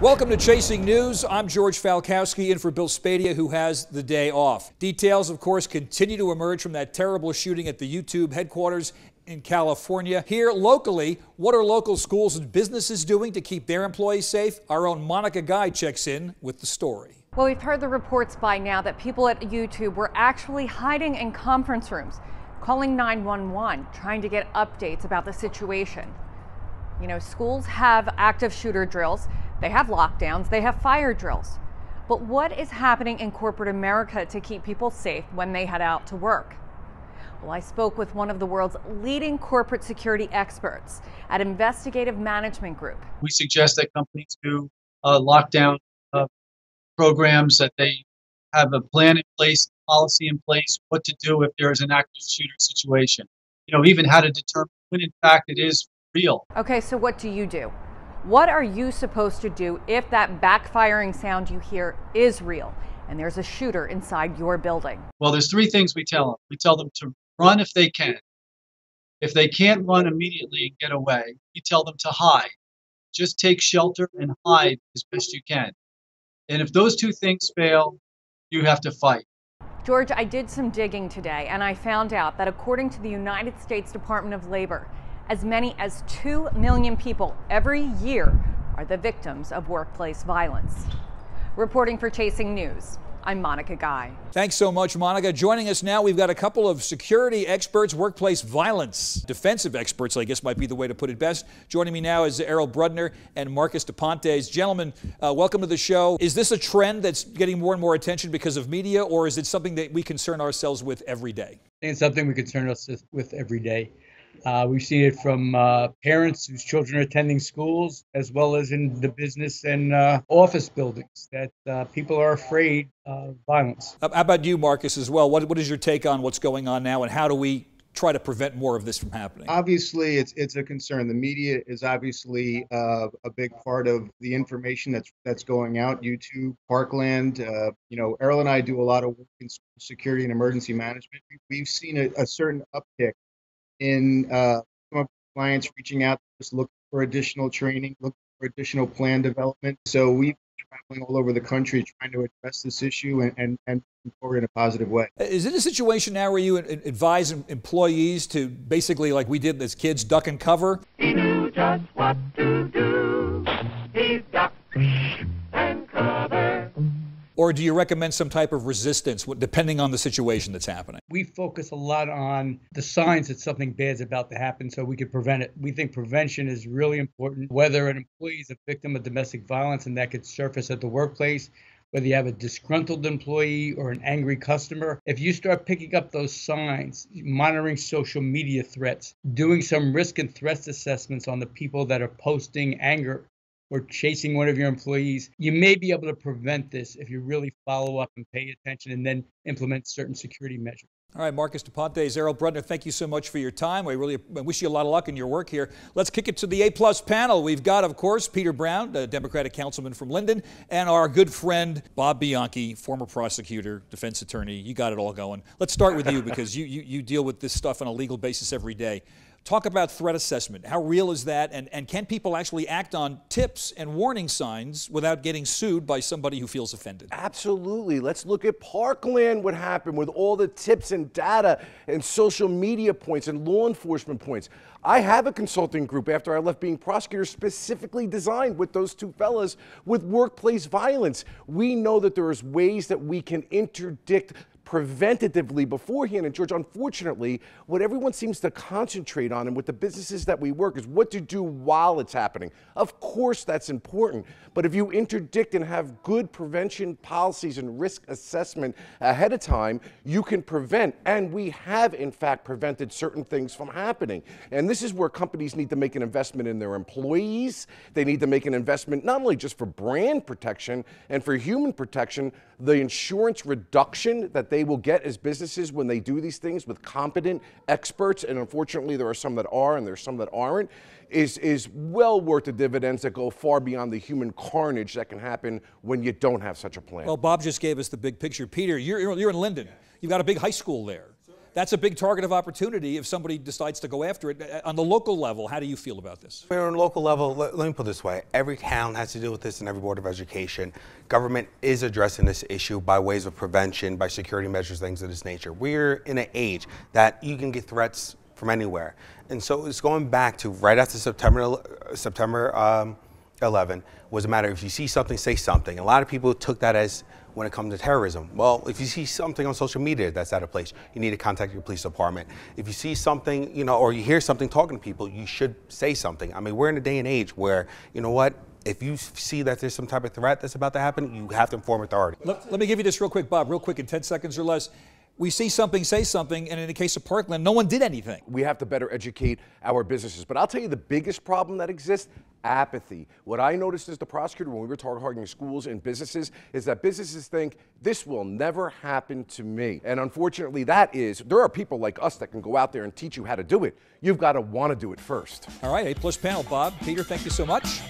Welcome to Chasing News. I'm George Falkowski in for Bill Spadea, who has the day off. Details, of course, continue to emerge from that terrible shooting at the YouTube headquarters in California. Here locally, what are local schools and businesses doing to keep their employees safe? Our own Monica Guy checks in with the story. Well, we've heard the reports by now that people at YouTube were actually hiding in conference rooms, calling 911, trying to get updates about the situation. You know, schools have active shooter drills, they have lockdowns, they have fire drills. But what is happening in corporate America to keep people safe when they head out to work? Well, I spoke with one of the world's leading corporate security experts at Investigative Management Group. We suggest that companies do lockdown programs, that they have a plan in place, policy in place, what to do if there is an active shooter situation. You know, even how to determine when in fact it is real. Okay, so what do you do? What are you supposed to do if that backfiring sound you hear is real and there's a shooter inside your building? Well, there's three things we tell them. We tell them to run if they can. If they can't run immediately and get away, we tell them to hide. Just take shelter and hide as best you can. And if those two things fail, you have to fight. George, I did some digging today and I found out that according to the United States Department of Labor, as many as 2 million people every year are the victims of workplace violence. Reporting for Chasing News, I'm Monica Guy. Thanks so much, Monica. Joining us now, we've got a couple of security experts, workplace violence, defensive experts, I guess might be the way to put it best. Joining me now is Errol Brudner and Marcus DePontes. Gentlemen, welcome to the show. Is this a trend that's getting more and more attention because of media, or is it something that we concern ourselves with every day? I think it's something we concern ourselves with every day. We've seen it from parents whose children are attending schools, as well as in the business and office buildings, that people are afraid of violence. How about you, Marcus, as well? What is your take on what's going on now, and how do we try to prevent more of this from happening? Obviously, it's a concern. The media is obviously a big part of the information that's going out. YouTube, Parkland, you know, Errol and I do a lot of work in security and emergency management. We've seen a certain uptick in some of clients reaching out to us, looking for additional training, looking for additional plan development. So we've been traveling all over the country trying to address this issue and move forward in a positive way. Is it a situation now where you advise employees to basically, like we did as kids, duck and cover? He knew just what to do. He ducked and covered. Or do you recommend some type of resistance, depending on the situation that's happening? We focus a lot on the signs that something bad is about to happen so we can prevent it. We think prevention is really important, whether an employee is a victim of domestic violence and that could surface at the workplace, whether you have a disgruntled employee or an angry customer. If you start picking up those signs, monitoring social media threats, doing some risk and threat assessments on the people that are posting anger or chasing one of your employees, you may be able to prevent this if you really follow up and pay attention and then implement certain security measures. All right, Marcus DePontes, Errol Brudner, thank you so much for your time. We really wish you a lot of luck in your work here. Let's kick it to the A-plus panel. We've got, of course, Peter Brown, a Democratic councilman from Linden, and our good friend, Bob Bianchi, former prosecutor, defense attorney. You got it all going. Let's start with you because you deal with this stuff on a legal basis every day. Talk about threat assessment. How real is that? And can people actually act on tips and warning signs without getting sued by somebody who feels offended? Absolutely. Let's look at Parkland, what happened with all the tips and data and social media points and law enforcement points. I have a consulting group after I left being prosecutor specifically designed with those two fellas with workplace violence. We know that there's ways that we can interdict preventatively beforehand. And George, unfortunately, what everyone seems to concentrate on and with the businesses that we work is what to do while it's happening. Of course, that's important. But if you interdict and have good prevention policies and risk assessment ahead of time, you can prevent. And we have, in fact, prevented certain things from happening. And this is where companies need to make an investment in their employees. They need to make an investment not only just for brand protection and for human protection, the insurance reduction that they will get as businesses when they do these things with competent experts, and unfortunately there are some that are and there's some that aren't, is well worth the dividends that go far beyond the human carnage that can happen when you don't have such a plan. Well, Bob just gave us the big picture. Peter, you're in Linden. You've got a big high school there. That's a big target of opportunity if somebody decides to go after it. On the local level, how do you feel about this? On a local level, let me put it this way. Every town has to deal with this, and every Board of Education. Government is addressing this issue by ways of prevention, by security measures, things of this nature. We're in an age that you can get threats from anywhere. And so it's going back to right after September 11 was a matter if you see something, say something. A lot of people took that as when it comes to terrorism. Well, if you see something on social media that's out of place, you need to contact your police department. If you see something, you know, or you hear something talking to people, you should say something. I mean, we're in a day and age where, you know what, if you see that there's some type of threat that's about to happen, you have to inform authority. Let me give you this real quick, Bob, real quick in 10 seconds or less. We see something, say something, and in the case of Parkland, no one did anything. We have to better educate our businesses. But I'll tell you the biggest problem that exists, apathy. What I noticed as the prosecutor when we were targeting schools and businesses is that businesses think this will never happen to me. And unfortunately there are people like us that can go out there and teach you how to do it. You've got to want to do it first. All right, A+ panel, Bob, Peter, thank you so much.